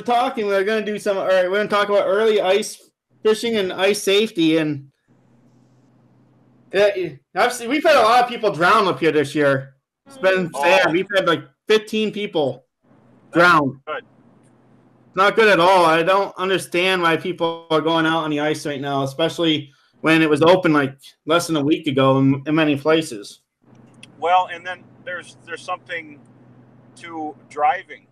talking. We're going to do some. All right, we're going to talk about early ice fishing and ice safety. And we've had a lot of people drown up here this year. It's been sad. We've had like 15 people drown. Good. Not good at all. I don't understand why people are going out on the ice right now, especially when it was open like less than a week ago in many places. Well, and then there's something to driving.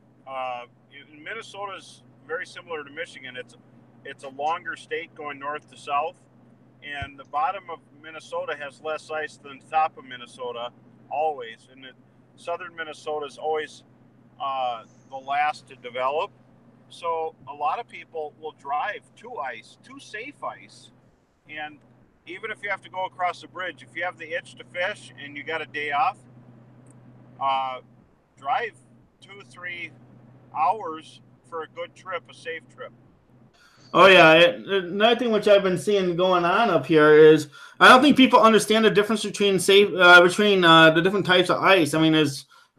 Minnesota's very similar to Michigan. It's a longer state going north to south, and the bottom of Minnesota has less ice than the top of Minnesota always, and southern Minnesota is always the last to develop. So a lot of people will drive to ice, to safe ice, and even if you have to go across a bridge, if you have the itch to fish and you got a day off, drive 2-3 hours for a good trip, a safe trip. Oh, yeah. Another thing which I've been seeing going on up here is I don't think people understand the difference between the different types of ice. I mean,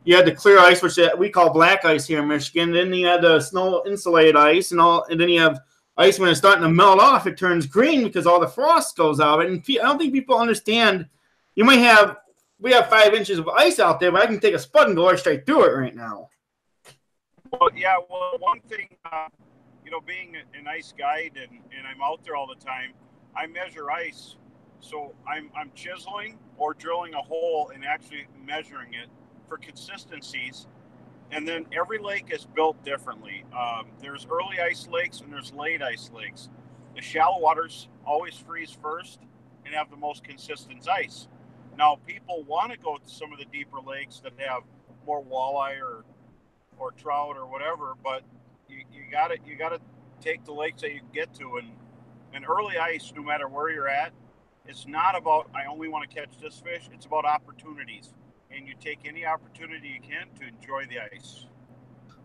you had the clear ice, which we call black ice here in Michigan. Then you had the snow insulated ice and then you have ice when it's starting to melt off. It turns green because all the frost goes out. And I don't think people understand. We have 5 inches of ice out there, but I can take a spud and go right straight through it right now. Well, yeah. Well, one thing, being an ice guide and I'm out there all the time, I measure ice. So I'm chiseling or drilling a hole and actually measuring it for consistencies. And then every lake is built differently. There's early ice lakes and there's late ice lakes. The shallow waters always freeze first and have the most consistent ice. Now, people want to go to some of the deeper lakes that have more walleye or trout or whatever, but you gotta take the lakes that you can get to. And early ice, no matter where you're at, it's not about I only want to catch this fish. It's about opportunities, and you take any opportunity you can to enjoy the ice.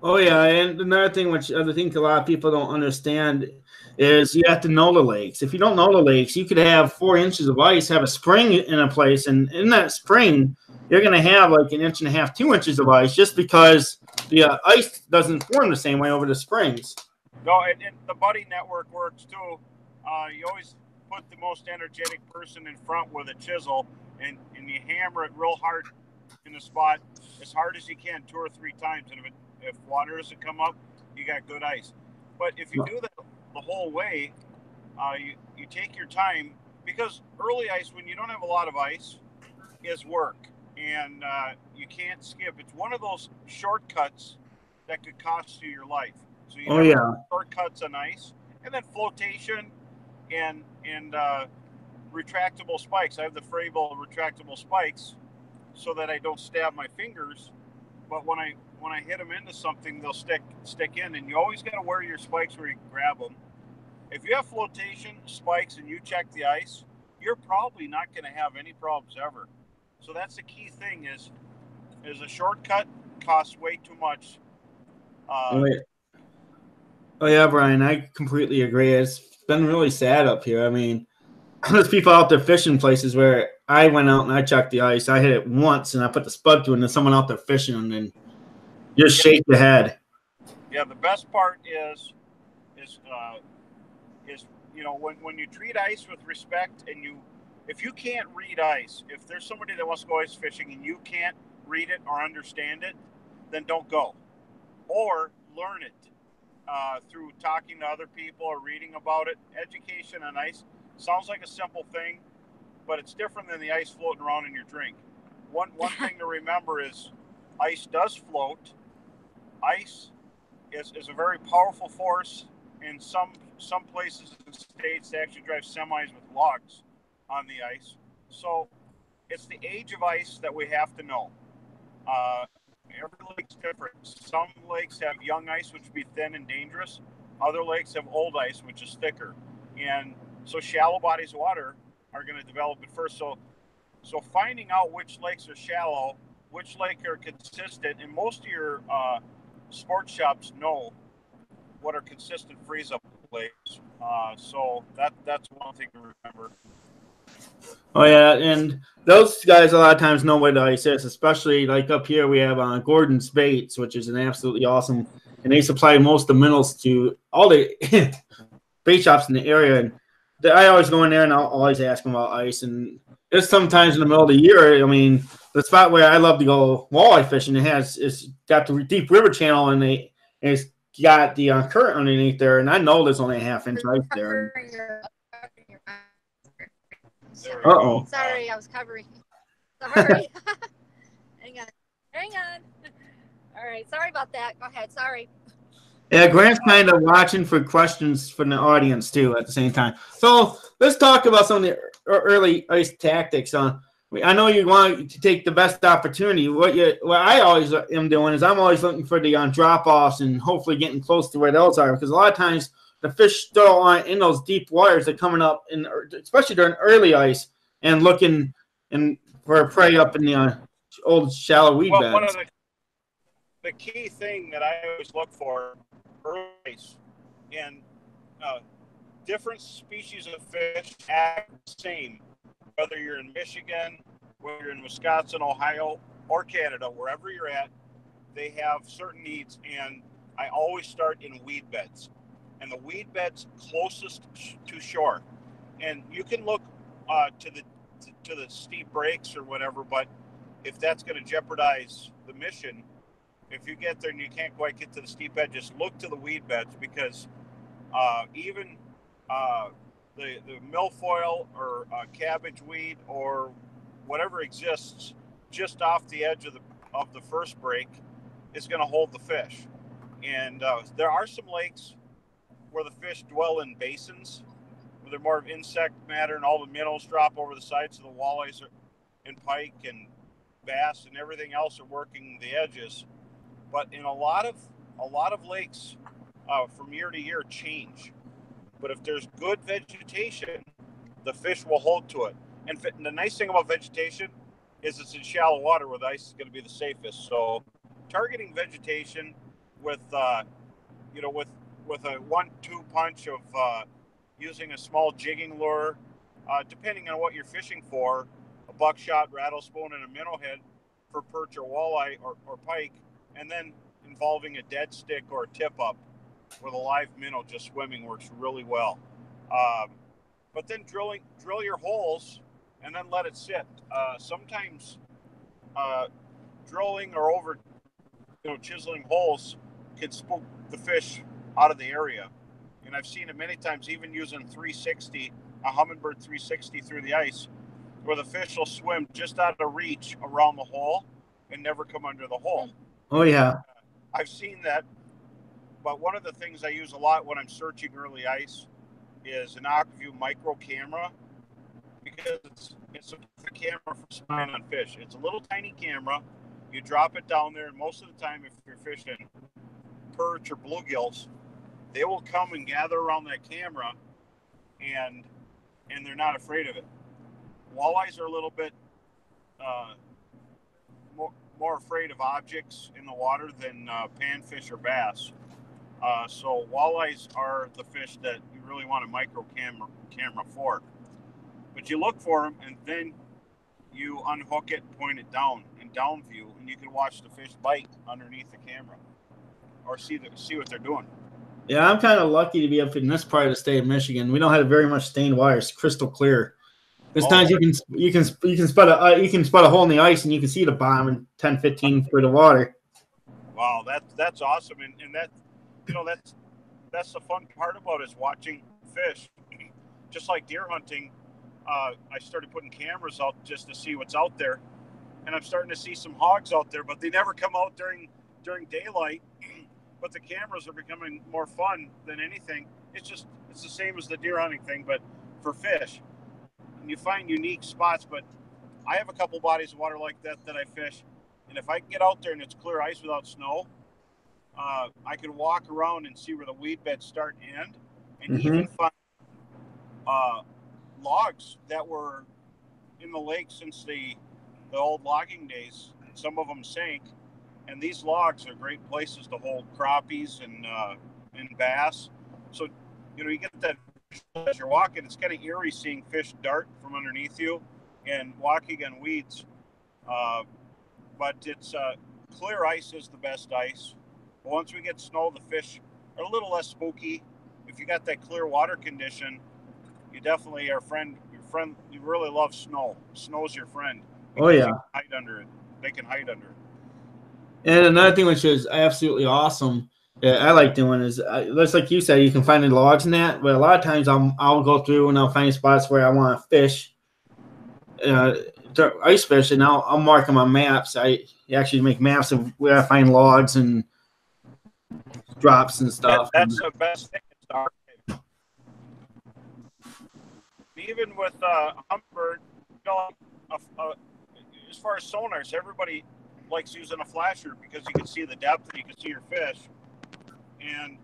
Oh, yeah, and another thing which I think a lot of people don't understand is you have to know the lakes. If you don't know the lakes, you could have 4 inches of ice, have a spring in a place, and in that spring, you're going to have like 1.5 inches, 2 inches of ice just because the ice doesn't form the same way over the springs. No, and the buddy network works too. You always put the most energetic person in front with a chisel, and you hammer it real hard in the spot as hard as you can 2 or 3 times, and if water doesn't come up, you got good ice. But if you do that the whole way, you take your time, because early ice, when you don't have a lot of ice, is work, and you can't skip. It's one of those shortcuts that could cost you your life. So you have shortcuts on ice, and then flotation and retractable spikes. I have the Fravel retractable spikes so that I don't stab my fingers, but when I hit them into something, they'll stick in, and you always got to wear your spikes where you can grab them. If you have flotation spikes and you check the ice, you're probably not going to have any problems ever. So that's the key thing is a shortcut costs way too much. Oh, yeah, Brian, I completely agree. It's been really sad up here. I mean, there's people out there fishing places where I went out and I checked the ice. I hit it once and I put the spud through it, and then someone out there fishing and just shake your head. Yeah, the best part is when you treat ice with respect, and if you can't read ice, if there's somebody that wants to go ice fishing and you can't read it or understand it, then don't go, or learn it through talking to other people or reading about it. Education on ice sounds like a simple thing, but it's different than the ice floating around in your drink. One thing to remember is ice does float. Ice is a very powerful force. In some places and states, they actually drive semis with logs on the ice. So it's the age of ice that we have to know. Every lake's different. Some lakes have young ice, which would be thin and dangerous. Other lakes have old ice, which is thicker. And so shallow bodies of water are going to develop it first. So finding out which lakes are shallow, which lake are consistent, and most of your sports shops know what are consistent freeze-up lakes. So that's one thing to remember. Oh, yeah, and those guys a lot of times know where the ice is, especially like up here we have Gordon's Baits, which is an absolutely awesome and they supply most of the minerals to all the bait shops in the area. And I always go in there and I'll always ask them about ice. And there's sometimes in the middle of the year, I mean, the spot where I love to go walleye fishing, it's got the deep river channel, and it's got the current underneath there, and I know there's only a half-inch ice there. Uh-oh. Sorry, I was covering. Sorry. Hang on. All right, sorry about that. Go ahead. Sorry. Yeah, Grant's kind of watching for questions from the audience too at the same time. So let's talk about some of the early ice tactics. I know you want to take the best opportunity. What I always am doing is I'm always looking for the drop-offs and hopefully getting close to where those are, because a lot of times the fish still aren't in those deep waters. They're coming up, especially during early ice, and looking for a prey up in the old shallow weed beds. One of the key thing that I always look for early ice, and different species of fish act the same, whether you're in Michigan, whether you're in Wisconsin, Ohio, or Canada, wherever you're at, they have certain needs, and I always start in weed beds. And the weed beds closest to shore. And you can look to the steep breaks or whatever, but if that's going to jeopardize the mission, if you get there and you can't quite get to the steep edge, just look to the weed beds, because even the milfoil or cabbage weed or whatever exists just off the edge of the first break is going to hold the fish. And there are some lakes where the fish dwell in basins, where they're more of insect matter and all the minnows drop over the sides, so the walleyes and pike and bass and everything else are working the edges. But in a lot of lakes, from year to year, change. But if there's good vegetation, the fish will hold to it. And the nice thing about vegetation is it's in shallow water where the ice is going to be the safest. So targeting vegetation with a 1-2 punch of using a small jigging lure, depending on what you're fishing for, a buckshot, rattlespoon, and a minnow head for perch or walleye or pike, and then involving a dead stick or a tip up with a live minnow just swimming works really well. But then drill your holes and then let it sit. Sometimes drilling or over chiseling holes can spook the fish out of the area. And I've seen it many times, even using a Humminbird 360 through the ice, where the fish will swim just out of reach around the hole and never come under the hole. Oh, yeah. I've seen that. But one of the things I use a lot when I'm searching early ice is an Aquaview micro camera, because it's a perfect camera for spying on fish. It's a little tiny camera. You drop it down there, and most of the time, if you're fishing perch or bluegills, they will come and gather around that camera, and they're not afraid of it. Walleyes are a little bit more afraid of objects in the water than panfish or bass. So walleyes are the fish that you really want a micro camera for. But you look for them, and then you unhook it, point it down in down view, and you can watch the fish bite underneath the camera or see what they're doing. Yeah, I'm kind of lucky to be up in this part of the state of Michigan. We don't have very much stained wire; it's crystal clear. There's times you can spot a hole in the ice and you can see the bottom in 10, 15 foot of water. Wow, that's awesome, and that's the fun part about it, is watching fish. Just like deer hunting, I started putting cameras out just to see what's out there, and I'm starting to see some hogs out there, but they never come out during daylight. But the cameras are becoming more fun than anything. It's the same as the deer hunting thing, but for fish. And you find unique spots, but I have a couple bodies of water like that I fish, and if I can get out there and it's clear ice without snow, I can walk around and see where the weed beds start and end, and even find logs that were in the lake since the old logging days. Some of them sank, and these logs are great places to hold crappies and bass. So you get that as you're walking. It's kind of eerie seeing fish dart from underneath you and walking on weeds. But it's clear ice is the best ice. But once we get snow, the fish are a little less spooky. If you got that clear water condition, you definitely are your friend. You really love snow. Snow's your friend. Oh yeah. You can hide under it. They can hide under it. And another thing which is absolutely awesome that I like doing is, just like you said, you can find the logs in that. But a lot of times I'll go through and I'll find spots where I want to fish, ice fish, and I'll mark them on maps. I actually make maps of where I find logs and drops and stuff. That's the best thing. Even with hummingbird, as far as sonars, everybody likes using a flasher because you can see the depth and you can see your fish. And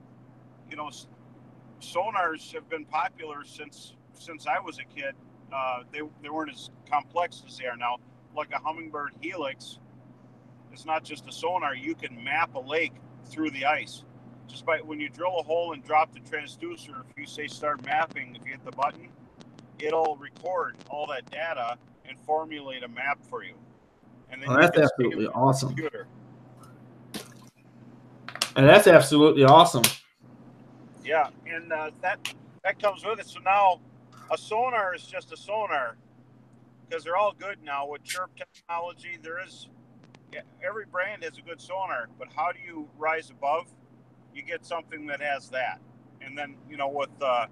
sonars have been popular since I was a kid. They weren't as complex as they are now. Like a hummingbird helix, it's not just a sonar. You can map a lake through the ice. Just by when you drill a hole and drop the transducer, if you say start mapping, if you hit the button, it'll record all that data and formulate a map for you. And then that's absolutely awesome. And that's absolutely awesome. Yeah, and that comes with it. So now a sonar is just a sonar because they're all good now with chirp technology. Every brand has a good sonar, but how do you rise above? You get something that has that, and then with the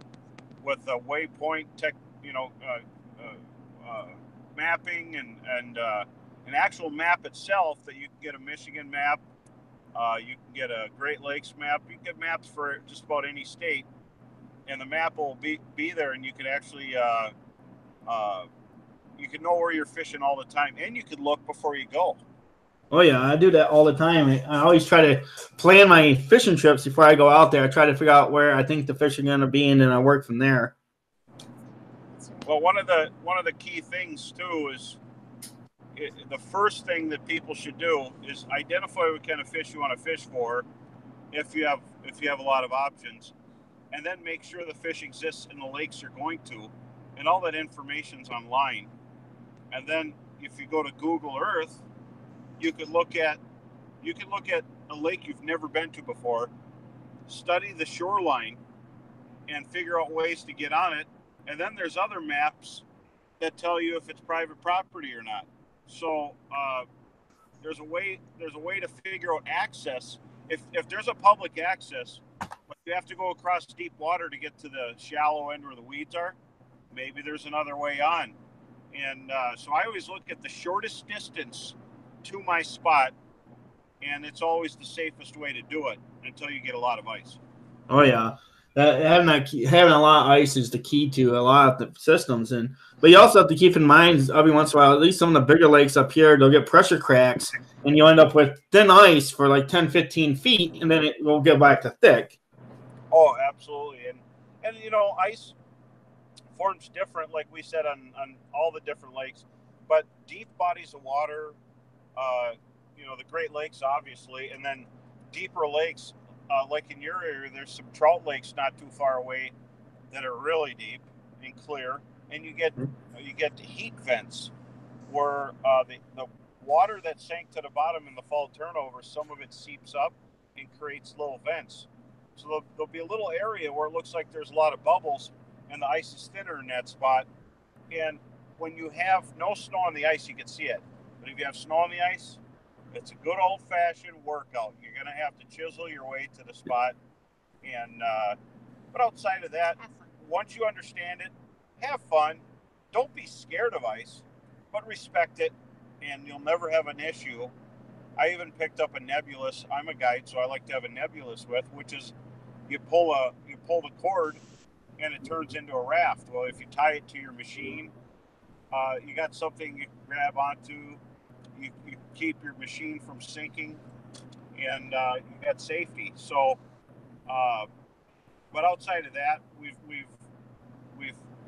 waypoint tech, mapping and an actual map itself that you can get a Michigan map, you can get a Great Lakes map, you can get maps for just about any state, and the map will be there, and you can actually you can know where you're fishing all the time, and you can look before you go. Oh yeah, I do that all the time. I always try to plan my fishing trips before I go out there. I try to figure out where I think the fish are going to be, and then I work from there. Well, one of the key things too is the first thing that people should do is identify what kind of fish you want to fish for, if you have a lot of options, and then make sure the fish exists in the lakes you're going to, and all that information's online. And then if you go to Google Earth, you could look at a lake you've never been to before, study the shoreline, and figure out ways to get on it. And then there's other maps that tell you if it's private property or not. So there's a way to figure out access. If there's a public access, but you have to go across deep water to get to the shallow end where the weeds are, maybe there's another way on. And so I always look at the shortest distance to my spot, and it's always the safest way to do it until you get a lot of ice. Oh yeah, having a lot of ice is the key to a lot of the systems, but you also have to keep in mind every once in a while, at least some of the bigger lakes up here, they'll get pressure cracks, and you end up with thin ice for like 10, 15 feet, and then it will get back to thick. Oh, absolutely, and ice forms different, like we said on all the different lakes, but deep bodies of water. The Great Lakes, obviously, and then deeper lakes, like in your area, there's some trout lakes not too far away that are really deep and clear, and you get heat vents where the water that sank to the bottom in the fall turnover, some of it seeps up and creates little vents. So there'll be a little area where it looks like there's a lot of bubbles, and the ice is thinner in that spot. And when you have no snow on the ice, you can see it. But if you have snow on the ice, it's a good old-fashioned workout. You're going to have to chisel your way to the spot. And but outside of that, once you understand it, have fun. Don't be scared of ice, but respect it, and you'll never have an issue. I even picked up a nebulous. I'm a guide, so I like to have a nebulous with, which is you pull the cord, and it turns into a raft. Well, if you tie it to your machine, you got something you can grab onto. You keep your machine from sinking, and you got safety. So, but outside of that, we've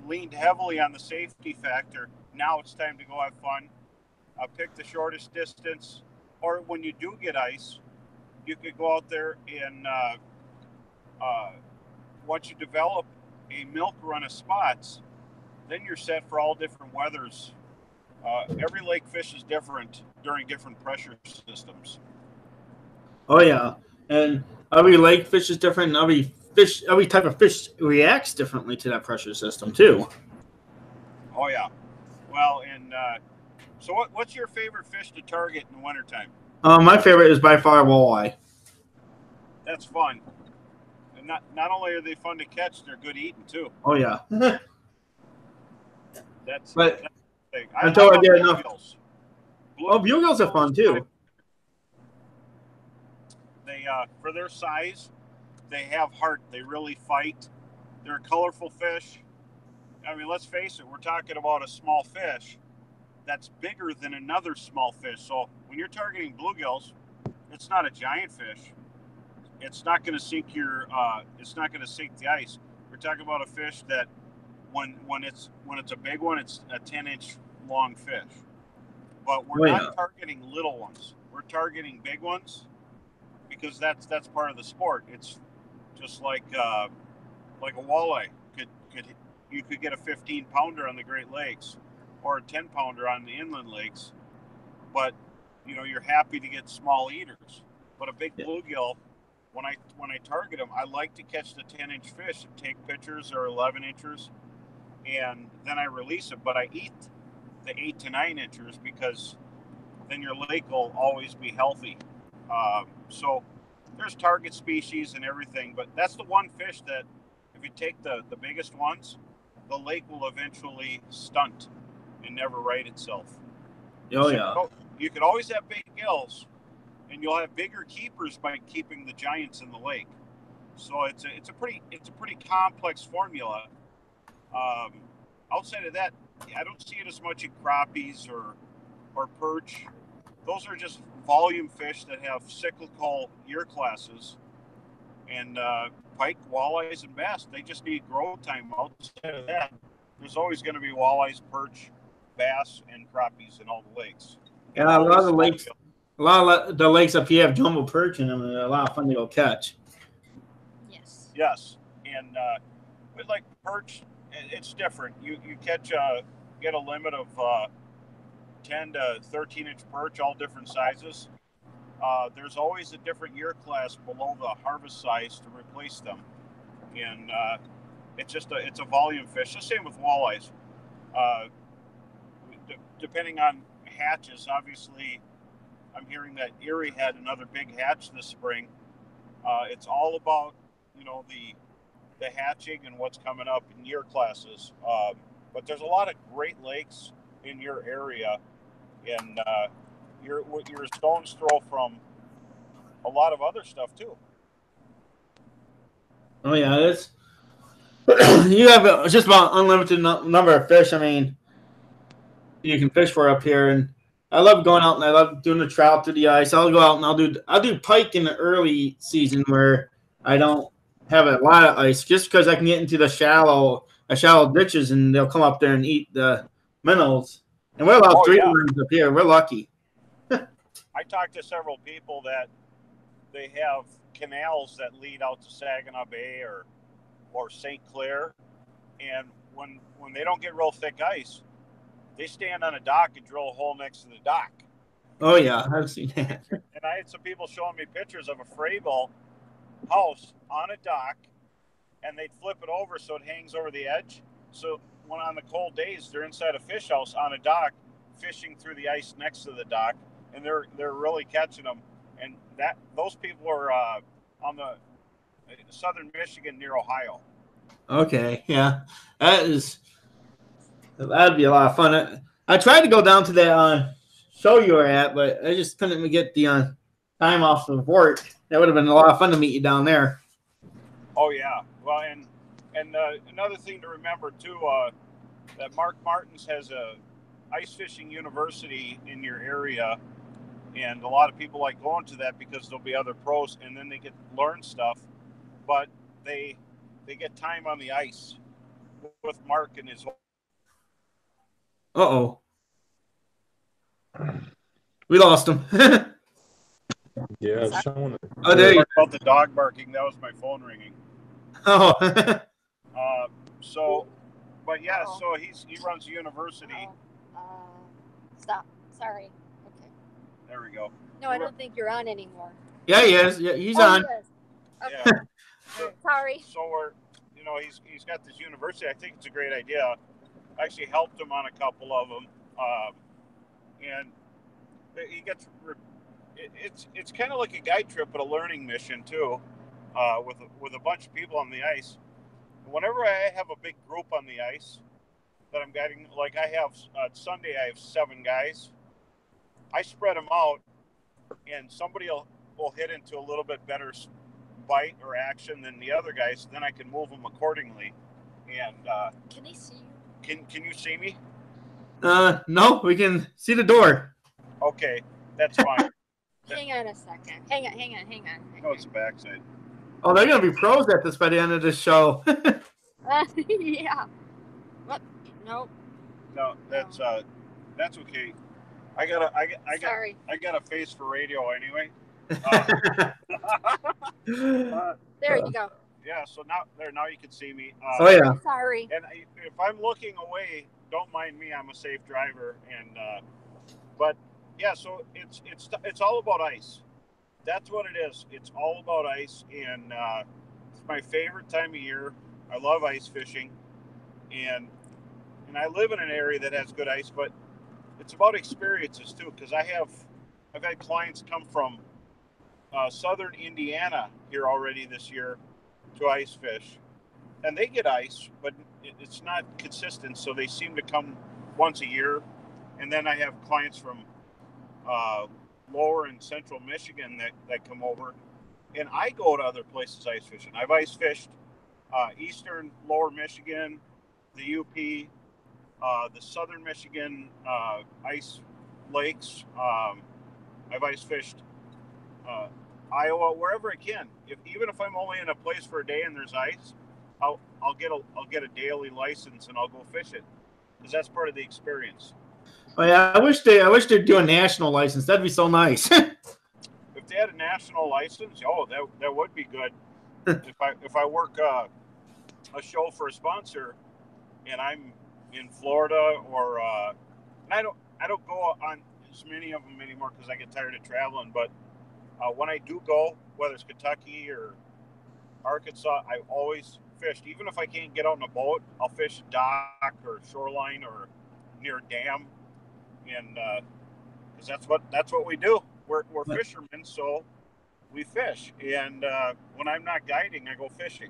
leaned heavily on the safety factor. Now it's time to go have fun. Pick the shortest distance, or when you do get ice, you could go out there and once you develop a milk run of spots, then you're set for all different weathers. Every lake fish is different during different pressure systems. Oh yeah, And every lake fish is different. And every type of fish reacts differently to that pressure system too. Oh yeah. Well, and so what's your favorite fish to target in the wintertime? My favorite is by far walleye. That's fun. And not only are they fun to catch, they're good eating too. Oh yeah. That's But the thing. I until I love get enough. bluegills. Oh, bugles are fun too. They for their size, they have heart. They really fight. They're a colorful fish. I mean, let's face it. We're talking about a small fish that's bigger than another small fish. So when you're targeting bluegills, it's not a giant fish. It's not going to sink your. It's not going to sink the ice. We're talking about a fish that when it's a big one, it's a 10-inch long fish. But we're Oh yeah. not targeting little ones. We're targeting big ones because that's part of the sport. It's just like a walleye. Could You could get a 15-pounder on the Great Lakes or a 10-pounder on the inland lakes, but you're happy to get small eaters. But a big bluegill, when I target them, I like to catch the 10-inch fish and take pictures or 11 inchers, and then I release it. But I eat the 8 to 9 inchers because then your lake will always be healthy. So there's target species and everything, but that's the one fish that if you take the biggest ones, the lake will eventually stunt and never right itself. Oh yeah. So you could always have big gills, and you'll have bigger keepers by keeping the giants in the lake. So it's a pretty complex formula. Um, Outside of that, I don't see it as much in crappies or perch. Those are just volume fish that have cyclical year classes. And pike, walleyes, and bass, they just need growth time. Outside of that, there's always going to be walleyes, perch, bass, and crappies in all the lakes. And Yeah, a lot of always the lakes. A lot of the lakes up here have jumbo perch in them, and they're a lot of fun to go catch. Yes, and with like perch, it's different. You catch get a limit of 10 to 13-inch perch, all different sizes. There's always a different year class below the harvest size to replace them, and it's a volume fish. The same with walleyes. Uh, Depending on hatches, obviously, I'm hearing that Erie had another big hatch this spring. It's all about the hatching and what's coming up in year classes. But there's a lot of great lakes in your area, and you're a stone's throw from a lot of other stuff too. Oh yeah, it's you have just about unlimited number of fish. I mean, you can fish for up here, and I love going out and I love doing the trout through the ice. I'll go out and I'll do pike in the early season where I don't have a lot of ice, just because I can get into the shallow ditches and they'll come up there and eat the minnows. And we're about Oh three yeah, worms up here. We're lucky. I talked to several people that they have canals that lead out to Saginaw Bay or St. Clair, and when they don't get real thick ice, they stand on a dock and drill a hole next to the dock. Oh yeah, I've seen that. And I had some people showing me pictures of a Fravel house on a dock, and they'd flip it over so it hangs over the edge. So when on the cold days, they're inside a fish house on a dock, fishing through the ice next to the dock, and they're really catching them. And those people are on the southern Michigan near Ohio. Okay, yeah, that'd be a lot of fun. I tried to go down to that show you were at, but I just couldn't get the time off of work. That would have been a lot of fun to meet you down there. Oh yeah, well, and another thing to remember too, that Mark Martins has a ice fishing university in your area, and a lot of people like going to that because there'll be other pros, and then they get to learn stuff, but they get time on the ice with Mark and his. Uh-oh. We lost him. Yeah, it's showing it. Oh, there you About the dog barking, that was my phone ringing. Oh. So, but yeah, so he runs a university. Stop. Sorry. Okay. There we go. No, I don't think you're on anymore. Yeah, he is. Yeah, he's Oh, on. he is. Okay. Yeah. All right. Sorry. So we're, he's got this university. I think it's a great idea. I actually helped him on a couple of them, and he gets. It's kind of like a guide trip, but a learning mission too, with a bunch of people on the ice. Whenever I have a big group on the ice that I'm guiding, like I have Sunday, I have 7 guys. I spread them out, and somebody will hit into a little bit better bite or action than the other guys. Then I can move them accordingly. And Can they see you? Can you see me? No, we can see the door. Okay, that's fine. Hang on a second. Hang on. No, it's the backside. Oh, they're gonna be pros at this by the end of this show. Yeah. What? Nope. No, that's okay. I Sorry. got a face for radio anyway. There you go. Yeah, so now you can see me. Oh yeah. Sorry. And if I'm looking away, don't mind me. I'm a safe driver, and but yeah, so it's all about ice. That's what it is. It's all about ice, and it's my favorite time of year. I love ice fishing, and I live in an area that has good ice, but it's about experiences too. Because I've had clients come from southern Indiana here already this year to ice fish, and they get ice, but it's not consistent. So they seem to come once a year, and then I have clients from lower and central Michigan that come over, and I go to other places ice fishing. I've ice fished eastern lower Michigan, the UP, the southern Michigan ice lakes. I've ice fished Iowa, wherever I can. Even if I'm only in a place for a day and there's ice, I'll get a daily license and I'll go fish it, because that's part of the experience. Oh yeah, I wish they'd do a national license. That'd be so nice. If they had a national license, that would be good. if I work a show for a sponsor and I'm in Florida, or I don't go on as many of them anymore because I get tired of traveling. But when I do go, whether it's Kentucky or Arkansas, I always fished. Even if I can't get out in a boat, I'll fish dock or shoreline or near a dam, and because that's what we do. We're fishermen, so we fish. And when I'm not guiding, I go fishing.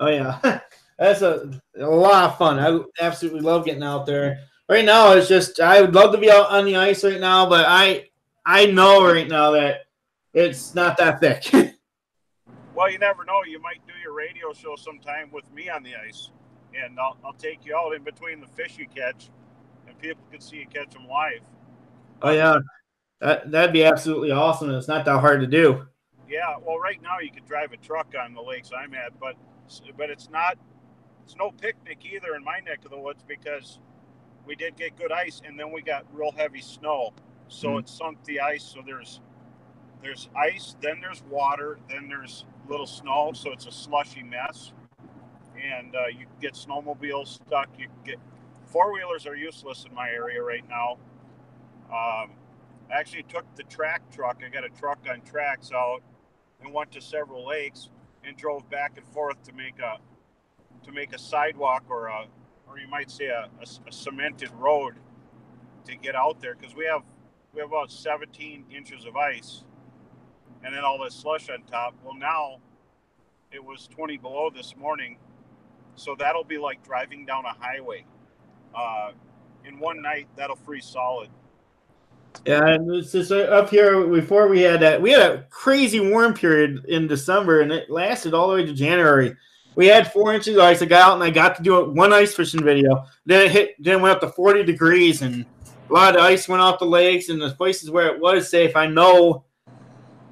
Oh yeah, that's a lot of fun. I absolutely love getting out there. Right now, it's just I would love to be out on the ice right now, but I know right now that it's not that thick. Well, you never know. You might do your radio show sometime with me on the ice, and I'll take you out in between the fish you catch, and people can see you catch them live. Oh yeah, that'd be absolutely awesome. It's not that hard to do. Yeah, well, right now you could drive a truck on the lakes I'm at, but it's no picnic either in my neck of the woods, because we did get good ice, and then we got real heavy snow, so it sunk the ice. So there's ice, then there's water, then there's little snow, so it's a slushy mess, and you get snowmobiles stuck. You get four-wheelers are useless in my area right now. I actually took the track truck. I got a truck on tracks out and went to several lakes and drove back and forth to make a sidewalk, or you might say a cemented road to get out there, because we have about 17 inches of ice, and then all this slush on top. Well, now it was 20 below this morning, so that'll be like driving down a highway. In one night, that'll freeze solid. Yeah, and it's just up here. Before we had a crazy warm period in December, and it lasted all the way to January. We had 4 inches of ice. I got out and I got to do one ice fishing video. Then it went up to 40 degrees, and a lot of the ice went off the lakes, and the places where it was safe, I know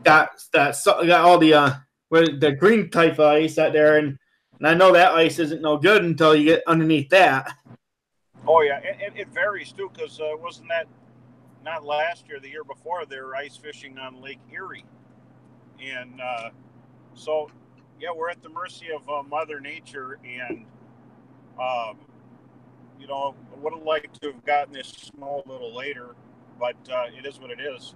got all the green type of ice out there, and I know that ice isn't no good until you get underneath that. Oh yeah, it varies too, because wasn't that not last year, the year before, they were ice fishing on Lake Erie, and so yeah, we're at the mercy of Mother Nature, and would have liked to have gotten this snow a little later, but it is what it is.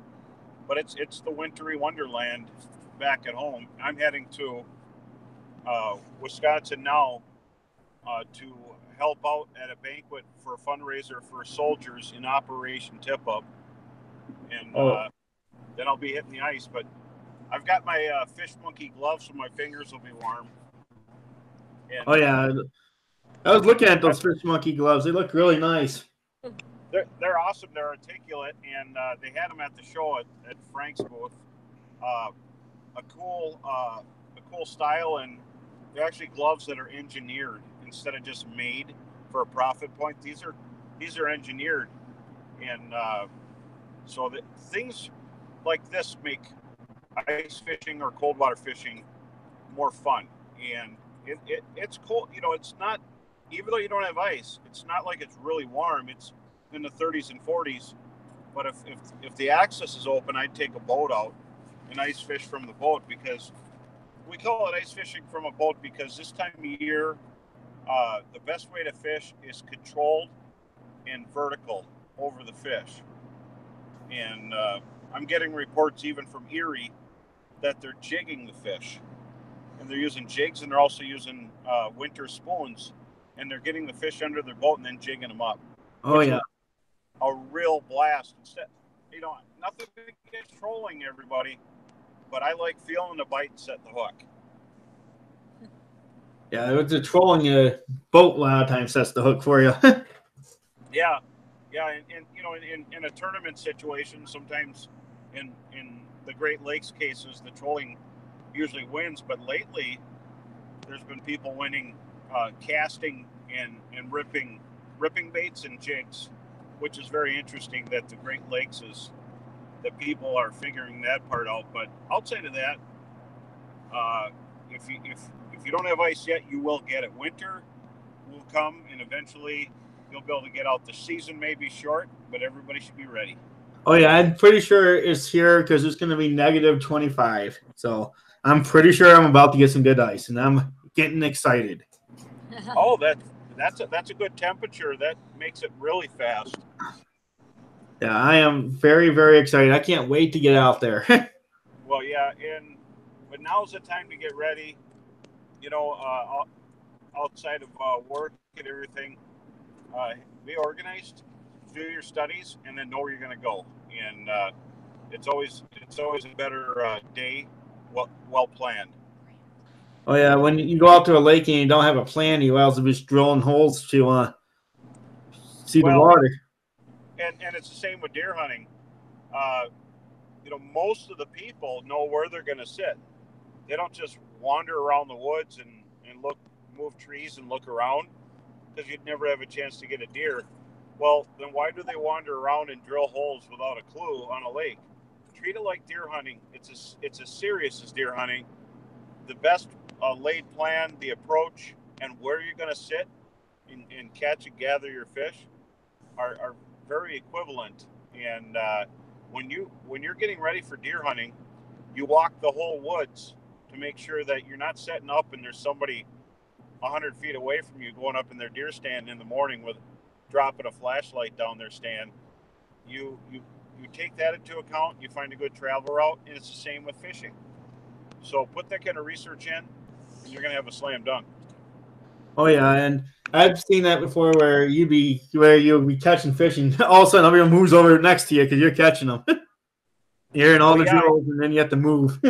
but it's the wintry wonderland back at home. I'm heading to Wisconsin now to help out at a banquet for a fundraiser for soldiers in Operation Tip Up, and then I'll be hitting the ice. But I've got my fish monkey gloves, so my fingers will be warm. And, oh yeah, I was looking at those fish monkey gloves. They look really nice. They're awesome. They're articulate, and they had them at the show at Frank's booth. A cool style, and they're actually gloves that are engineered instead of just made for a profit point. These are engineered, and so that things like this make ice fishing or cold water fishing more fun. And it's cold. You know, it's not, even though you don't have ice, it's not like it's really warm. It's in the 30s and 40s. But if the access is open, I'd take a boat out and ice fish from the boat, because we call it ice fishing from a boat because this time of year, the best way to fish is controlled and vertical over the fish. And I'm getting reports even from Erie that they're jigging the fish. And they're using jigs, and they're also using winter spoons. And they're getting the fish under their boat and then jigging them up. Oh, yeah. A real blast. Instead, you know, nothing against trolling, everybody, but I like feeling the bite and setting the hook. Yeah, it's a trolling boat a lot of times sets the hook for you. Yeah, and you know, in a tournament situation, sometimes in the Great Lakes cases, the trolling usually wins. But lately, there's been people winning casting and ripping baits and jigs, which is very interesting that the Great Lakes is that people are figuring that part out. But outside of that, if you don't have ice yet, you will get it. Winter will come, and eventually you'll be able to get out. The season may be short, but everybody should be ready. Oh yeah, I'm pretty sure it's here because it's going to be negative 25. So I'm pretty sure I'm about to get some good ice, and I'm getting excited. Oh, that's a good temperature. That makes it really fast. Yeah, I am very, very excited. I can't wait to get out there. Well, yeah, but now's the time to get ready. You know, outside of work and everything, be organized, do your studies, and then know where you're going to go. And it's always a better day, well planned. Oh yeah, when you go out to a lake and you don't have a plan, you also just drilling holes to see the water. And it's the same with deer hunting. You know, most of the people know where they're going to sit. They don't just wander around the woods and move trees and look around, because you'd never have a chance to get a deer. Well, then why do they wander around and drill holes without a clue on a lake? Treat it like deer hunting. It's as serious as deer hunting. The best laid plan, the approach, and where you're going to sit and catch and gather your fish are very equivalent. And when you're getting ready for deer hunting, you walk the whole woods to make sure that you're not setting up and there's somebody 100 feet away from you going up in their deer stand in the morning with dropping a flashlight down their stand. You take that into account. You find a good travel route, and it's the same with fishing. So put that kind of research in, and you're going to have a slam dunk. Oh yeah, and I've seen that before where you'll be catching fish, and all of a sudden everyone moves over next to you because you're catching them. You're in all the drills, and then you have to move.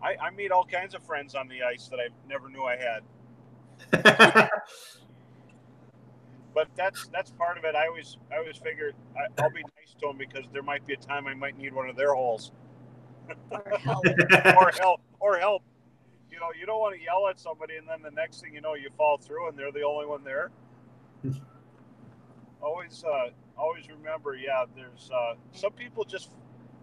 I meet all kinds of friends on the ice that I never knew I had. But that's part of it. I always figured I'll be nice to them because there might be a time I might need one of their holes. Or help. or help. You know, you don't want to yell at somebody and then the next thing you know, you fall through and they're the only one there. Always remember, yeah, there's some people just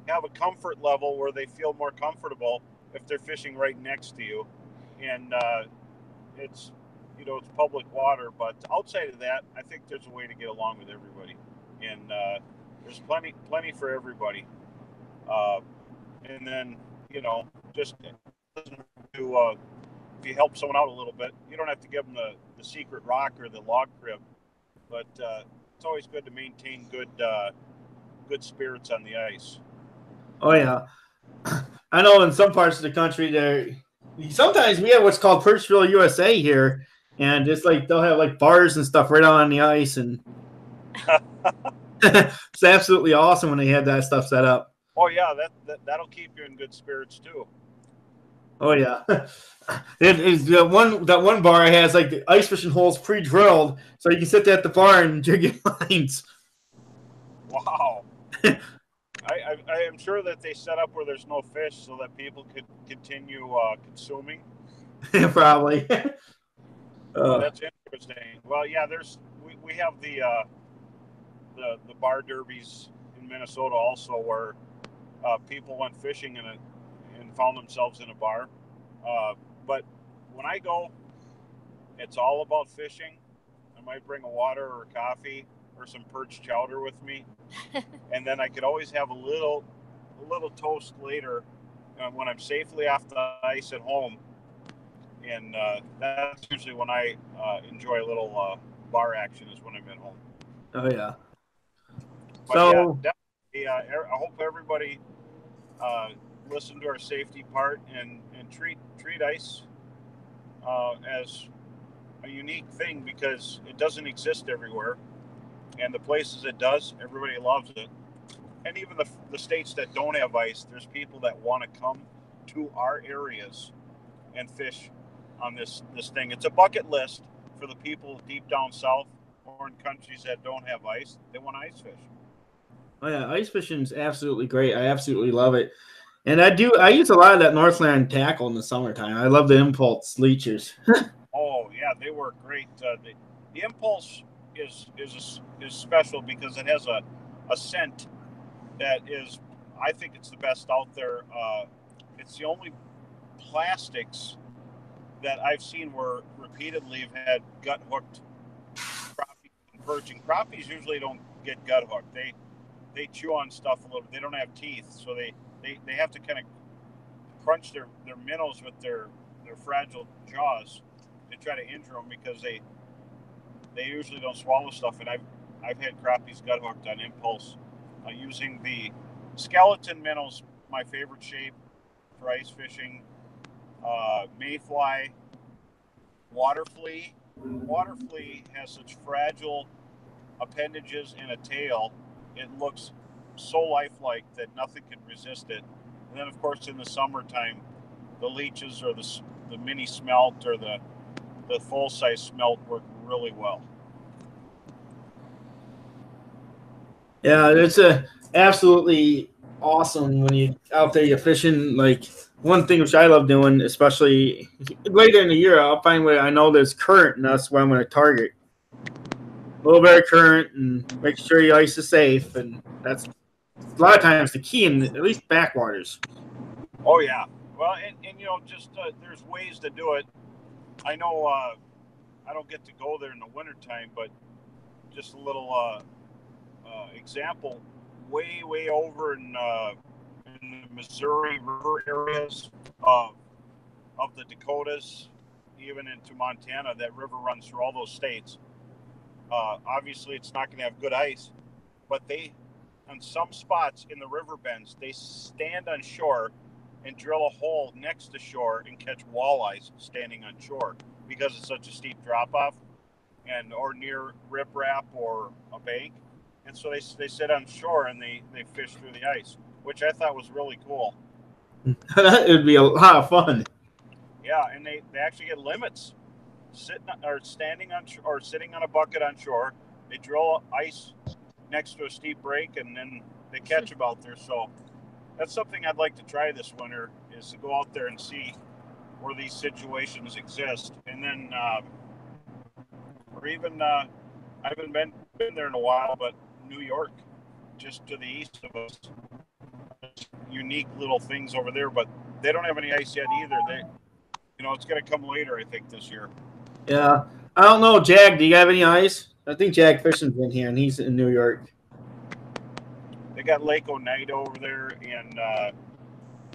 have a comfort level where they feel more comfortable if they're fishing right next to you, and it's public water. But outside of that, I think there's a way to get along with everybody, and there's plenty for everybody. And then just to if you help someone out a little bit, you don't have to give them the secret rock or the log crib, but it's always good to maintain good spirits on the ice. Oh yeah, I know in some parts of the country there. Sometimes we have what's called Perchville, USA here, and it's like they'll have like bars and stuff right on the ice, and it's absolutely awesome when they have that stuff set up. Oh yeah, that'll keep you in good spirits too. Oh yeah, it is that one bar has like the ice fishing holes pre-drilled, so you can sit there at the bar and jig your lines. Wow. I am sure that they set up where there's no fish so that people could continue consuming. Probably. Oh, that's interesting. Well, yeah, we have the bar derbies in Minnesota also where people went fishing and found themselves in a bar. But when I go, it's all about fishing. I might bring a water or a coffee or some perch chowder with me, and then I could always have a little toast later when I'm safely off the ice at home. And that's usually when I enjoy a little bar action is when I'm at home. Oh yeah. But So yeah, definitely, I hope everybody listen to our safety part and treat ice as a unique thing because it doesn't exist everywhere, and the places it does, everybody loves it. And even the states that don't have ice, there's people that want to come to our areas and fish on this thing. It's a bucket list for the people deep down south or in countries that don't have ice. They want to ice fish. oh yeah, ice fishing is absolutely great. I absolutely love it. And I use a lot of that Northland tackle in the summertime. I love the impulse leechers. Oh yeah, they work great. The impulse is special because it has a scent that is, I think it's the best out there. It's the only plastics that I've seen where repeatedly have had gut hooked crappies and perching. Crappies usually don't get gut hooked. They chew on stuff a little bit. They don't have teeth, so they have to kind of crunch their minnows with their fragile jaws to try to injure them because they usually don't swallow stuff. And I've had crappies gut hooked on impulse using the skeleton minnows. My favorite shape for ice fishing. Mayfly, water flea. Water flea has such fragile appendages and a tail. It looks so lifelike that nothing can resist it. And then, of course, in the summertime, the leeches or the mini smelt or the full size smelt work really well. Yeah, it's absolutely awesome when you out there you're fishing. Like one thing which I love doing, especially later in the year, I'll find where I know there's current, and that's where I'm going to target. A little bit of current and make sure your ice is safe, and that's a lot of times the key in at least backwaters. Oh yeah, well, and just there's ways to do it. I know I don't get to go there in the wintertime, but just a little example, way over in the Missouri River areas of the Dakotas, even into Montana. That river runs through all those states. Obviously, it's not going to have good ice, but on some spots in the river bends, they stand on shore and drill a hole next to shore and catch walleyes standing on shore because it's such a steep drop off or near riprap or a bank. And so they sit on shore and they fish through the ice, which I thought was really cool. It would be a lot of fun. Yeah, and they actually get limits. Standing on or sitting on a bucket on shore. They drill ice next to a steep break, and then they catch them out there. So that's something I'd like to try this winter is to go out there and see where these situations exist. And then, or even I haven't been there in a while, but New York, just to the east of us, unique little things over there. But they don't have any ice yet either. It's going to come later, I think, this year. Yeah, I don't know, Jag. Do you have any ice? I think Jag Fishing's been here, and he's in New York. They got Lake Oneida over there, and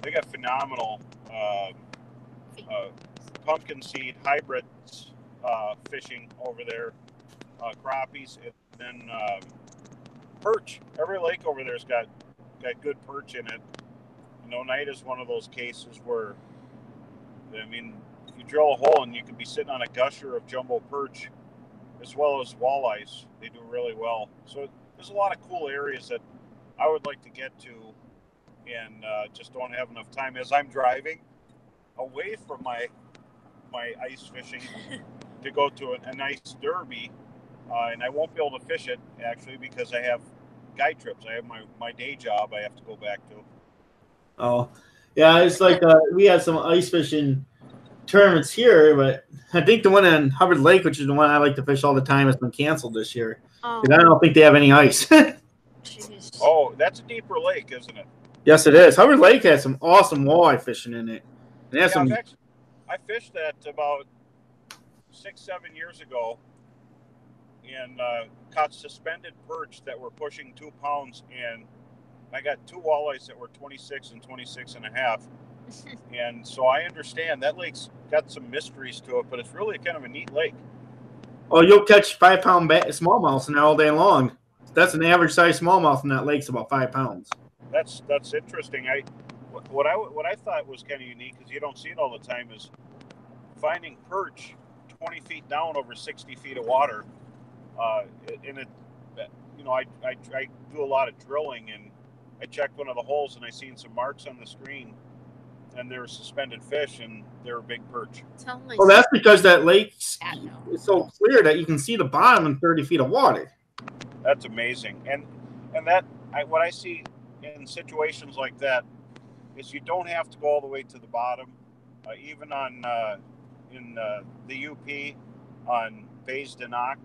they got phenomenal pumpkin seed hybrids fishing over there, crappies, and then perch. Every lake over there's got good perch in it. no night is one of those cases where, I mean, you drill a hole and you could be sitting on a gusher of jumbo perch as well as walleyes. They do really well. So there's a lot of cool areas that I would like to get to, and just don't have enough time as I'm driving away from my ice fishing to go to a nice derby, and I won't be able to fish it actually because I have guide trips. I have my day job I have to go back to. Oh, yeah, it's like we had some ice fishing tournaments here, but I think the one in Hubbard Lake, which is the one I like to fish all the time, has been canceled this year. Oh, I don't think they have any ice. jeez. Oh, that's a deeper lake, isn't it? Yes, it is. Hubbard Lake has some awesome walleye fishing in it. It has some. I fished that about 6-7 years ago and caught suspended perch that were pushing 2 pounds, and I got 2 walleyes that were 26 and 26 and a half. And so I understand that lake's got some mysteries to it, but it's really kind of a neat lake. Oh, you'll catch 5-pound smallmouth in there all day long. That's an average size smallmouth in that lake's about 5 pounds. That's interesting. What I thought was kind of unique, because you don't see it all the time, is finding perch 20 feet down over 60 feet of water. And it, you know, I do a lot of drilling, and I checked one of the holes and I seen some marks on the screen, and there were suspended fish, and they were big perch. Well, that's because that lake is so clear that you can see the bottom in 30 feet of water. That's amazing. And that what I see in situations like that is you don't have to go all the way to the bottom. Even on in the UP on Bays de Noc.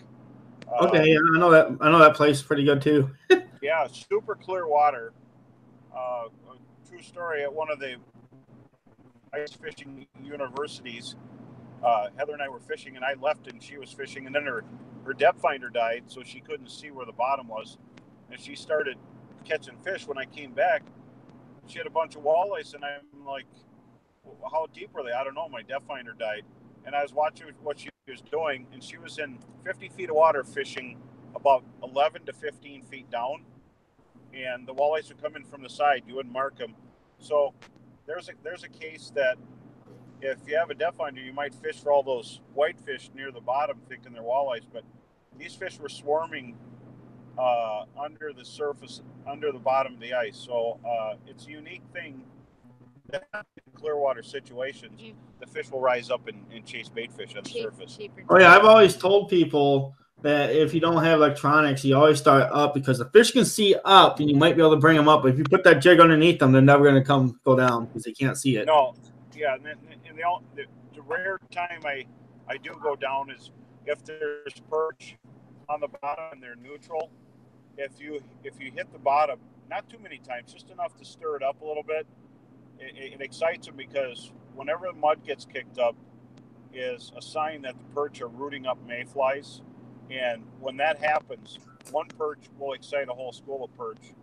Okay, yeah, I know that place pretty good too. Yeah, super clear water. A true story, at one of the ice fishing universities, Heather and I were fishing, and I left and she was fishing, and then her depth finder died, so she couldn't see where the bottom was, and she started catching fish. When I came back, she had a bunch of walleyes, and I'm like, well, how deep were they? I don't know, my depth finder died. And I was watching what she was doing, and she was in 50 feet of water fishing about 11 to 15 feet down, and the walleyes would come in from the side. You wouldn't mark them. So there's a case that if you have a depth finder, you might fish for all those whitefish near the bottom thinking they're walleyes, but these fish were swarming under the surface, under the bottom of the ice. So it's a unique thing that in clear water situations, the fish will rise up and chase bait fish on the surface. Oh yeah, I've always told people that if you don't have electronics, you always start up, because the fish can see up and you might be able to bring them up. But if you put that jig underneath them, they're never going to go down because they can't see it. No, yeah, and the rare time I do go down is if there's perch on the bottom and they're neutral. If you hit the bottom, not too many times, just enough to stir it up a little bit, it excites them, because whenever the mud gets kicked up is a sign that the perch are rooting up mayflies. And when that happens, one perch will excite a whole school of perch.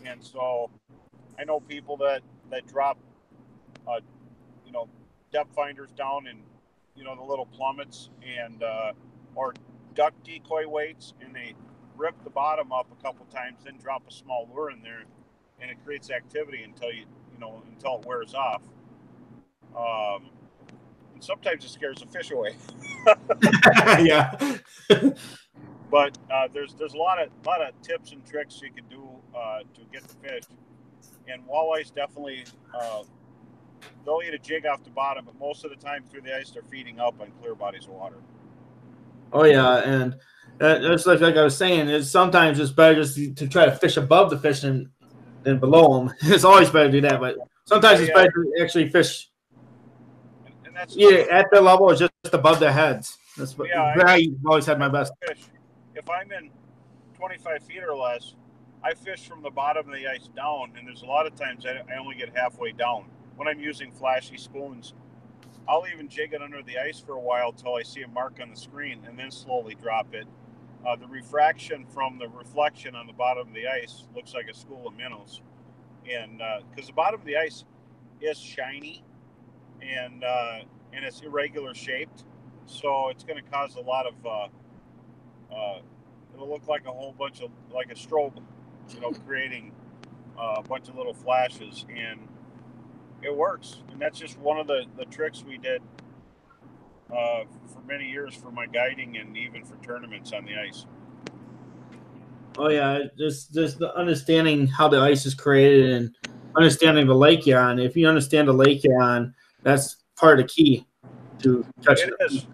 And so I know people that drop, depth finders down in, the little plummets and or duck decoy weights, and they rip the bottom up a couple times, then drop a small lure in there, and it creates activity until until it wears off. And sometimes it scares the fish away. Yeah. But there's a lot of tips and tricks you can do to get the fish. And walleyes definitely they'll eat a jig off the bottom, but most of the time through the ice they're feeding up on clear bodies of water. Oh yeah, and that's like I was saying, is sometimes it's better just to try to fish above the fish than below them. It's always better to do that, but sometimes it's better to actually fish. And that's at their level or just above their heads. That's what I've always had my best. Fish. If I'm in 25 feet or less, I fish from the bottom of the ice down, and there's a lot of times I only get halfway down. When I'm using flashy spoons, I'll even jig it under the ice for a while till I see a mark on the screen, and then slowly drop it. The refraction from the reflection on the bottom of the ice looks like a school of minnows, and because the bottom of the ice is shiny and it's irregular shaped, so it's going to cause a lot of it'll look like a whole bunch of, like a strobe, creating a bunch of little flashes. And it works, and that's just one of the tricks we did for many years for my guiding and even for tournaments on the ice. Oh yeah, just the understanding how the ice is created and understanding the lake you're on. If you understand the lake you're on, that's part of the key to catching It is.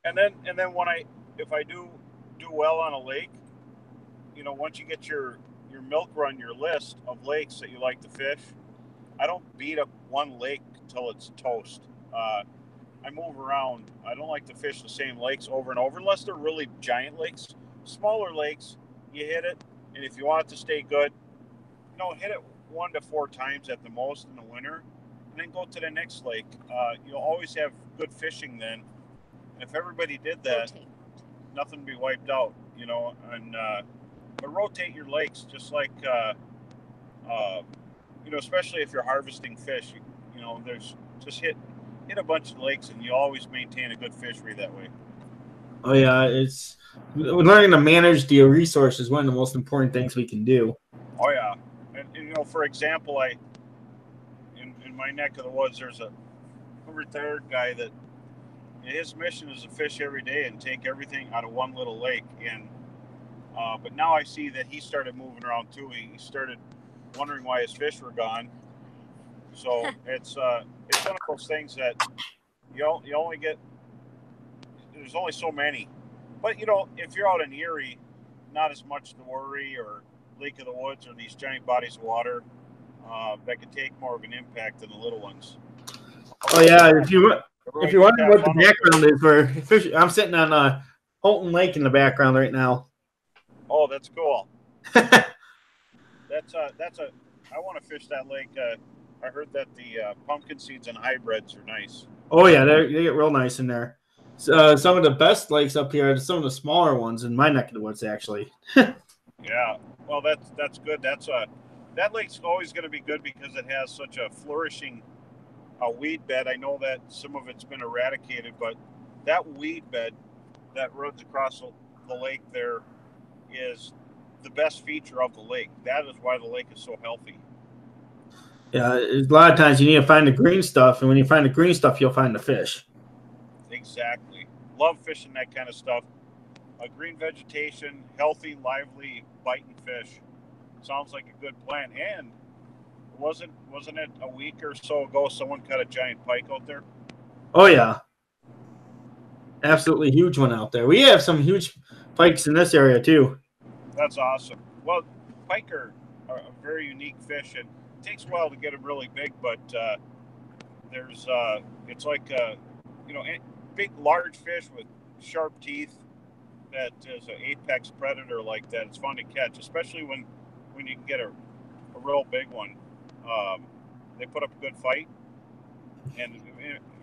And then if I do well on a lake, once you get your milk run, your list of lakes that you like to fish, I don't beat up one lake till it's toast. I move around. I don't like to fish the same lakes over and over unless they're really giant lakes. Smaller lakes, you hit it, and if you want it to stay good, hit it 1 to 4 times at the most in the winter, and then go to the next lake. You'll always have good fishing then. And if everybody did that, nothing would be wiped out, and but rotate your lakes just like, especially if you're harvesting fish, there's just hit a bunch of lakes and you always maintain a good fishery that way. Oh yeah, it's learning to manage the resources is one of the most important things we can do. Oh yeah, and for example, in my neck of the woods, there's a retired guy that his mission is to fish every day and take everything out of one little lake. And but now I see that he started moving around too. He started wondering why his fish were gone. So it's one of those things that you only get. There's only so many, but if you're out in Erie, not as much to worry, or Lake of the Woods, or these giant bodies of water that can take more of an impact than the little ones. Oh yeah, if you wonder what the background is for fish, I'm sitting on Holton Lake in the background right now. Oh, that's cool. I want to fish that lake. I heard that the pumpkin seeds and hybrids are nice. Oh yeah, they get real nice in there. Some of the best lakes up here are some of the smaller ones in my neck of the woods, actually. Yeah, well, that's good. That lake's always going to be good because it has such a flourishing weed bed. I know that some of it's been eradicated, but that weed bed that runs across the lake there is the best feature of the lake. That is why the lake is so healthy. Yeah, a lot of times you need to find the green stuff, and when you find the green stuff, you'll find the fish. Exactly. Love fishing that kind of stuff. Green vegetation, healthy, lively, biting fish. Sounds like a good plan. And wasn't it a week or so ago someone caught a giant pike out there? Oh yeah, absolutely huge one out there. We have some huge pikes in this area too. That's awesome. Well, pike are a very unique fish, and it takes a while to get them really big. But it's like big, large fish with sharp teeth. That is an apex predator like that. It's fun to catch, especially when you can get a real big one. They put up a good fight and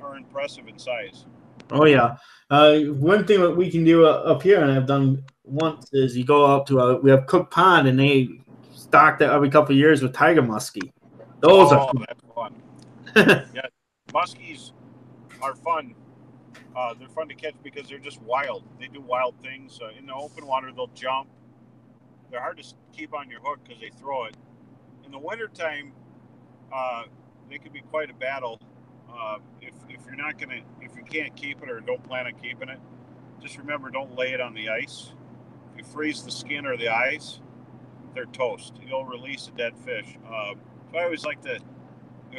are impressive in size. Oh yeah. One thing that we can do up here, and I've done once, is you go out to we have Cook Pond, and they stock that every couple of years with tiger muskie. Those are fun. That's fun. Yeah, muskies are fun. They're fun to catch because they're just wild. They do wild things. In the open water, they'll jump. They're hard to keep on your hook because they throw it. In the wintertime, they can be quite a battle. If you can't keep it or don't plan on keeping it, just remember, don't lay it on the ice. If you freeze the skin or the eyes, they're toast. You'll release a dead fish. So I always like to,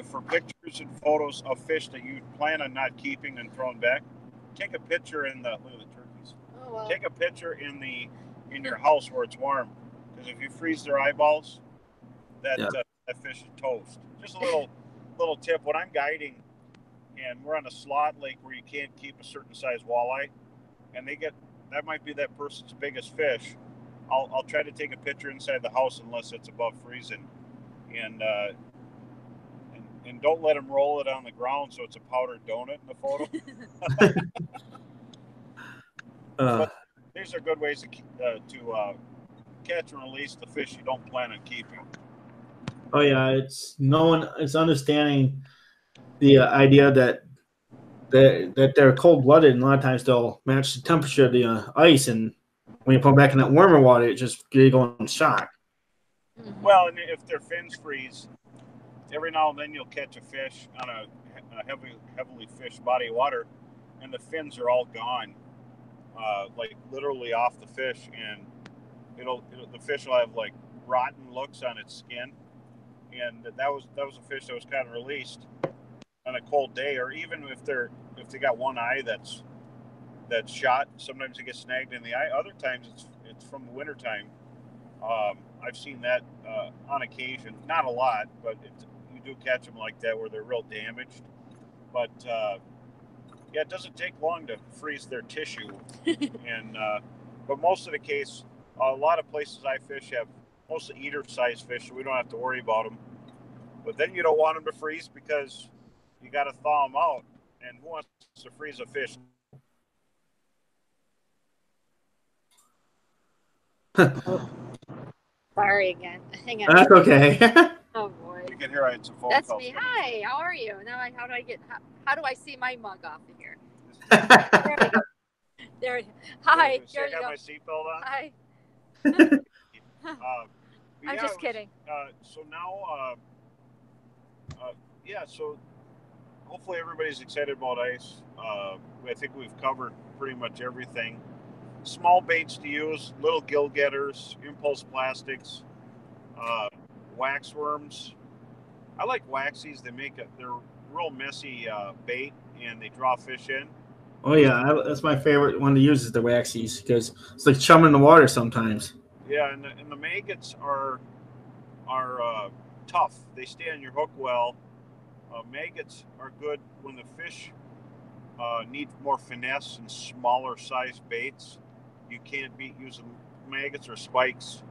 for pictures and photos of fish that you plan on not keeping and throwing back, take a picture look at the turkeys. Oh, wow. Take a picture in your house where it's warm, because if you freeze their eyeballs, that fish is toast. Just a little tip. When I'm guiding, and we're on a slot lake where you can't keep a certain size walleye, and that might be that person's biggest fish, I'll try to take a picture inside the house unless it's above freezing, and don't let them roll it on the ground so it's a powdered donut in the photo. But these are good ways to catch and release the fish you don't plan on keeping. Oh yeah, it's understanding the idea that they're cold-blooded, and a lot of times they'll match the temperature of the ice, and when you put them back in that warmer water, it just they go in shock. Well, and if their fins freeze, every now and then you'll catch a fish on a heavily fished body of water, and the fins are all gone, like literally off the fish, and the fish will have like rotten looks on its skin, and that was a fish that was kind of released on a cold day, or even if they got one eye that's shot, sometimes it gets snagged in the eye. Other times it's from the wintertime. I've seen that on occasion, not a lot, but you do catch them like that where they're real damaged. But yeah, it doesn't take long to freeze their tissue. And but most of the case, a lot of places I fish have mostly eater-sized fish, so we don't have to worry about them. But then you don't want them to freeze because you got to thaw them out. And who wants to freeze a fish? Sorry again. Hang on. That's okay. Oh boy. You can hear I had some phone That's calls. me. Hi, how are you? Now, how do I see my mug off of here? There we go. There. Hi. See, There I you got go. my seatbelt on. Hi. I'm Yeah, just kidding. So now, yeah, so hopefully everybody's excited about ice. I think we've covered pretty much everything. Small baits to use, little gill getters, impulse plastics, wax worms. I like waxies. They're real messy bait, and they draw fish in. Oh yeah, that's my favorite one to use is the waxies because it's like chum in the water sometimes. Yeah, and the maggots are tough. They stay on your hook well. Maggots are good when the fish need more finesse and smaller size baits. You can't beat using maggots or spikes.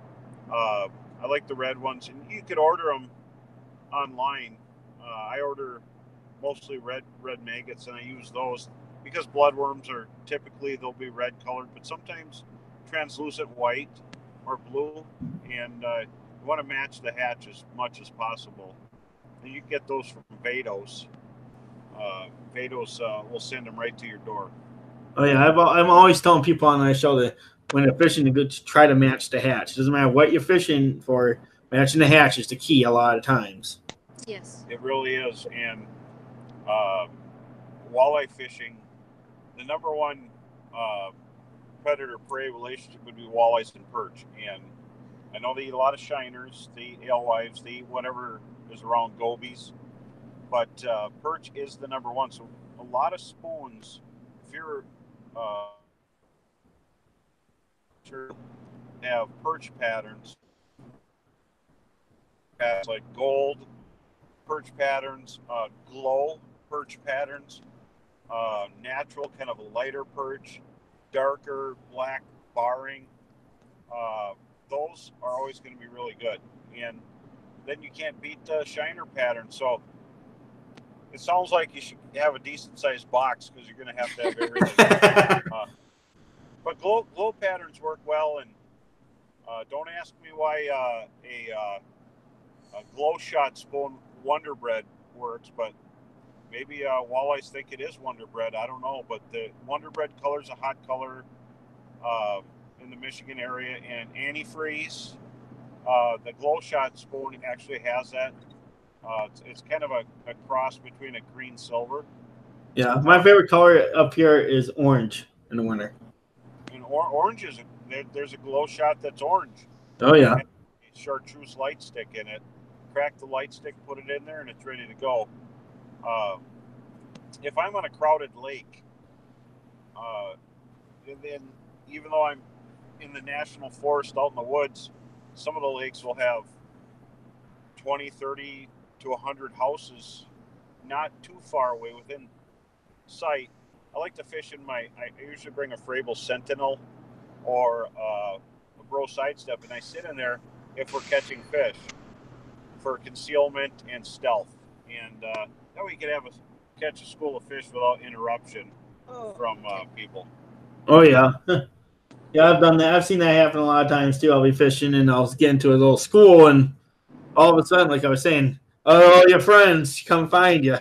I like the red ones, and you could order them online. I order mostly red maggots, and I use those because bloodworms are typically they'll be red colored, but sometimes translucent white or blue, and you want to match the hatch as much as possible. And you can get those from Vados. Vados will send them right to your door. Oh yeah, I'm always telling people on my show that when they're fishing, to try to match the hatch. It doesn't matter what you're fishing for. Matching the hatch is the key a lot of times. Yes. It really is. And walleye fishing, the number one predator-prey relationship would be walleyes and perch. And I know they eat a lot of shiners, they eat alewives, they eat whatever is around gobies. But perch is the number one. So a lot of spoons, if you're have perch patterns, like gold perch patterns, glow perch patterns, natural kind of a lighter perch, darker black barring. Those are always going to be really good. And then you can't beat the shiner pattern. So it sounds like you should have a decent sized box because you're going to have everything. But glow patterns work well, and don't ask me why a glow shot spoon Wonder Bread works, but maybe walleyes think it is Wonder Bread. I don't know, but the Wonder Bread color is a hot color in the Michigan area, and antifreeze, the glow shot spoon actually has that. It's kind of a cross between a green silver. Yeah, my favorite color up here is orange in the winter. And orange is there's a glow shot that's orange. Oh yeah. A chartreuse light stick in it. Crack the light stick, put it in there, and it's ready to go. If I'm on a crowded lake, and then even though I'm in the national forest out in the woods, some of the lakes will have 20, 30 to 100 houses not too far away within sight. I like to fish I usually bring a Frable Sentinel or a Bro Sidestep, and I sit in there if we're catching fish for concealment and stealth. And that way you can catch a school of fish without interruption from people. Oh yeah. Yeah, I've done that. I've seen that happen a lot of times too. I'll be fishing and I'll get into a little school, and all of a sudden, like I was saying, oh, your friends come find you.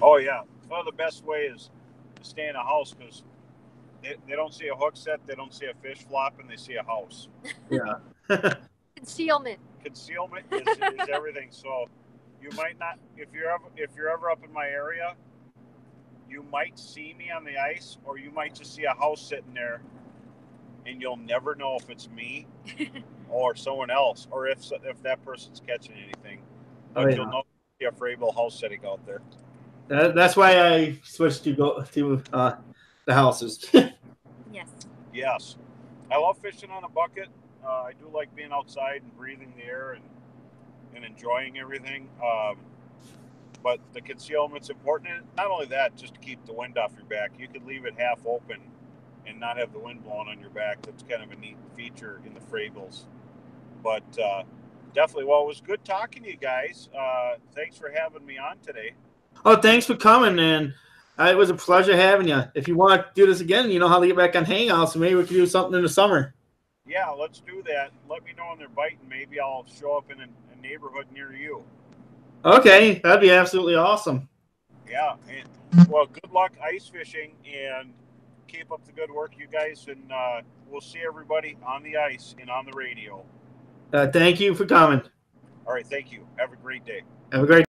Oh yeah. Well, the best way is to stay in a house because they don't see a hook set, they don't see a fish flop, and they see a house. Yeah. Concealment. Concealment is everything. So You might not, if you're ever up in my area, you might see me on the ice, or you might just see a house sitting there, and you'll never know if it's me or someone else, or if that person's catching anything. But you'll know a Frabil house sitting out there. That's why I switched to the houses. Yes. Yes, I love fishing on a bucket. I do like being outside and breathing the air and enjoying everything. But the concealment's important. And not only that, just to keep the wind off your back. You could leave it half open and not have the wind blowing on your back. That's kind of a neat feature in the Frabils. But definitely, well, it was good talking to you guys. Thanks for having me on today. Oh, thanks for coming, and it was a pleasure having you. If you want to do this again, you know how to get back on Hangouts, so maybe we can do something in the summer. Yeah, let's do that. Let me know when they're biting. Maybe I'll show up in a neighborhood near you. Okay, that'd be absolutely awesome. Yeah, and, well, good luck ice fishing, and keep up the good work, you guys, and we'll see everybody on the ice and on the radio. Thank you for coming. All right, thank you. Have a great day. Have a great